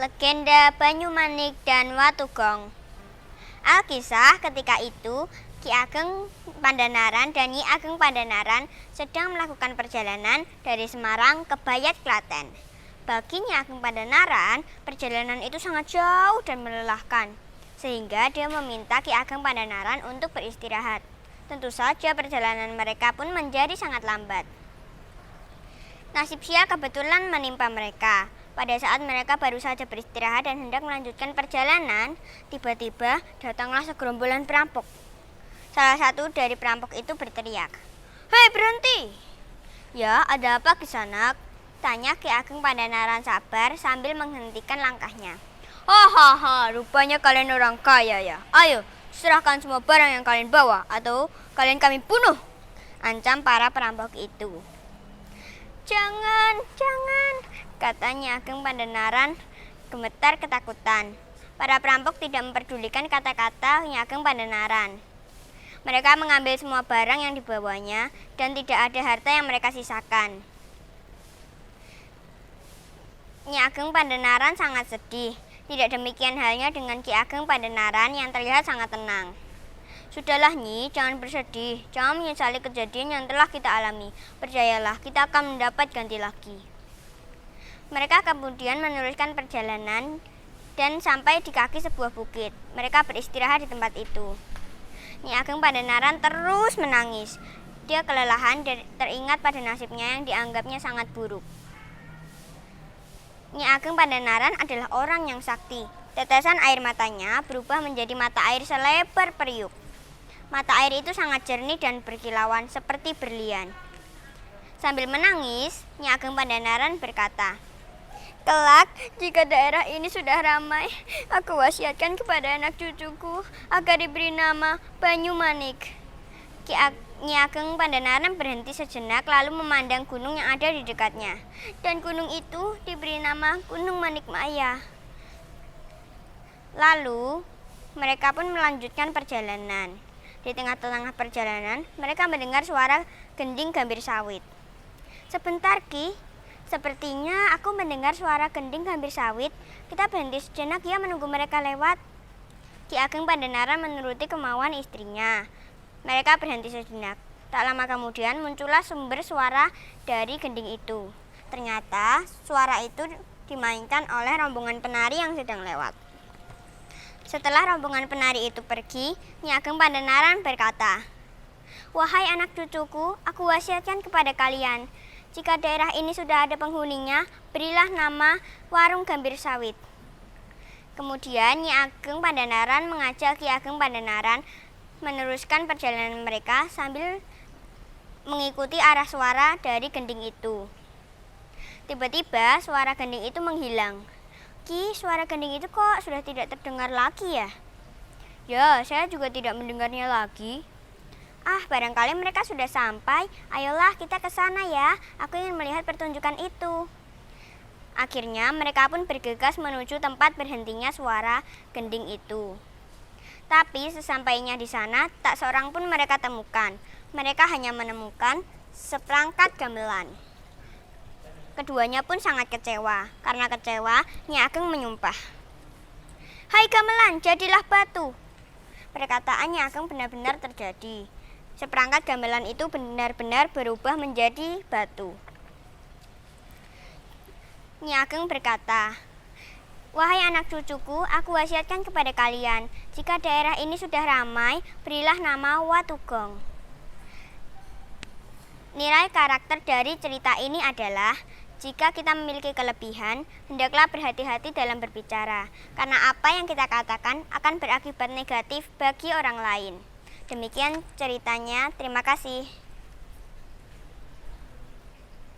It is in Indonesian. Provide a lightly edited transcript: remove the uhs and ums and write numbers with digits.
Legenda Banyumanik dan Watugong. Alkisah ketika itu Ki Ageng Pandanaran dan Nyi Ageng Pandanaran sedang melakukan perjalanan dari Semarang ke Bayat, Klaten. Bagi Nyi Ageng Pandanaran, perjalanan itu sangat jauh dan melelahkan, sehingga dia meminta Ki Ageng Pandanaran untuk beristirahat. Tentu saja perjalanan mereka pun menjadi sangat lambat. Nasib sial kebetulan menimpa mereka. Pada saat mereka baru saja beristirahat dan hendak melanjutkan perjalanan, tiba-tiba datanglah segerombolan perampok. Salah satu dari perampok itu berteriak, "Hei, berhenti!" "Ya, ada apa Kisanak?" tanya Ki Ageng Pandanaran sabar sambil menghentikan langkahnya. "Hahaha, rupanya kalian orang kaya ya. Ayo, serahkan semua barang yang kalian bawa atau kalian kami bunuh," ancam para perampok itu. Jangan, kata Nyi Ageng Pandanaran gemetar ketakutan. Para perampok tidak memperdulikan kata-kata Nyi Ageng Pandanaran. Mereka mengambil semua barang yang dibawanya dan tidak ada harta yang mereka sisakan. Nyi Ageng Pandanaran sangat sedih. Tidak demikian halnya dengan Ki Ageng Pandanaran yang terlihat sangat tenang. "Sudahlah Nyi, jangan bersedih. Jangan menyesali kejadian yang telah kita alami. Percayalah, kita akan mendapat ganti lagi." Mereka kemudian meneruskan perjalanan dan sampai di kaki sebuah bukit. Mereka beristirahat di tempat itu. Nyi Ageng Pandanaran terus menangis. Dia kelelahan dan teringat pada nasibnya yang dianggapnya sangat buruk. Nyi Ageng Pandanaran adalah orang yang sakti. Tetesan air matanya berubah menjadi mata air selebar periuk. Mata air itu sangat jernih dan berkilauan seperti berlian. Sambil menangis, Nyi Ageng Pandanaran berkata, "Kelak, jika daerah ini sudah ramai, aku wasiatkan kepada anak cucuku agar diberi nama Banyumanik." Nyi Ageng Pandanaran berhenti sejenak lalu memandang gunung yang ada di dekatnya. Dan gunung itu diberi nama Gunung Manikmaya. Lalu, mereka pun melanjutkan perjalanan. Di tengah-tengah perjalanan, mereka mendengar suara gending gambir sawit. "Sebentar, Ki. Sepertinya aku mendengar suara gending gambir sawit. Kita berhenti sejenak ya menunggu mereka lewat." Ki Ageng Pandanaran menuruti kemauan istrinya. Mereka berhenti sejenak. Tak lama kemudian muncullah sumber suara dari gending itu. Ternyata suara itu dimainkan oleh rombongan penari yang sedang lewat. Setelah rombongan penari itu pergi, Nyi Ageng Pandanaran berkata, "Wahai anak cucuku, aku wasiatkan kepada kalian, jika daerah ini sudah ada penghuninya, berilah nama Warung Gambir Sawit." Kemudian Nyi Ageng Pandanaran mengajak Ki Ageng Pandanaran meneruskan perjalanan mereka sambil mengikuti arah suara dari gending itu. Tiba-tiba suara gending itu menghilang. "Ki, suara gending itu kok sudah tidak terdengar lagi ya?" "Ya, saya juga tidak mendengarnya lagi." "Ah, barangkali mereka sudah sampai. Ayolah kita ke sana ya. Aku ingin melihat pertunjukan itu." Akhirnya mereka pun bergegas menuju tempat berhentinya suara gending itu. Tapi sesampainya di sana, tak seorang pun mereka temukan. Mereka hanya menemukan seperangkat gamelan. Keduanya pun sangat kecewa. Karena kecewa, Nyi Ageng menyumpah, "Hai gamelan, jadilah batu." Perkataan Nyi Ageng benar-benar terjadi. Seperangkat gamelan itu benar-benar berubah menjadi batu. Nyi Ageng berkata, "Wahai anak cucuku, aku wasiatkan kepada kalian, jika daerah ini sudah ramai, berilah nama Watugong." Nilai karakter dari cerita ini adalah, jika kita memiliki kelebihan, hendaklah berhati-hati dalam berbicara, karena apa yang kita katakan akan berakibat negatif bagi orang lain. Demikian ceritanya, terima kasih.